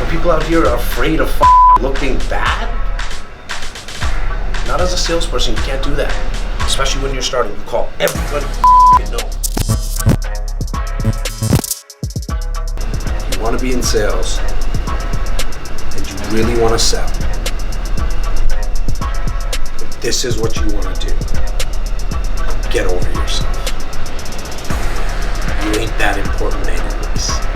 People out here are afraid of looking bad. Not as a salesperson, you can't do that. Especially when you're starting, you call everybody you know. If you want to be in sales and you really want to sell, if this is what you want to do, get over yourself. You ain't that important anyways.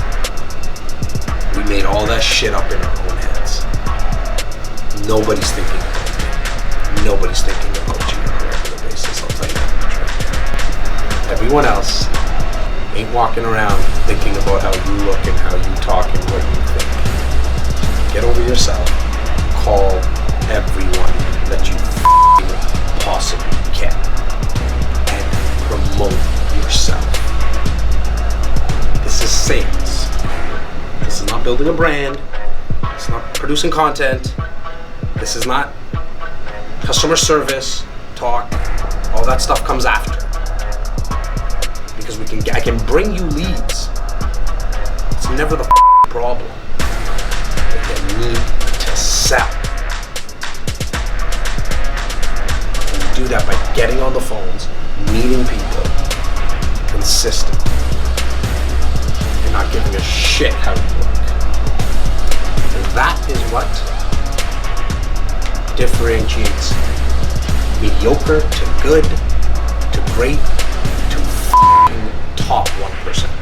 We made all that shit up in our own heads. Nobody's thinking about it. Nobody's thinking about you on a regular basis, I'll tell you that much right now. Everyone else ain't walking around thinking about how you look and how you talk and what you think. Get over yourself. Call everyone that you possibly can. And promote yourself. This is sales. This is not building a brand. It's not producing content. This is not customer service talk. All that stuff comes after. Because I can bring you leads. It's never the problem. But you need to sell. And you do that by getting on the phones, meeting people, consistently. Not giving a shit how you work. And that is what differentiates mediocre to good to great to top 1%.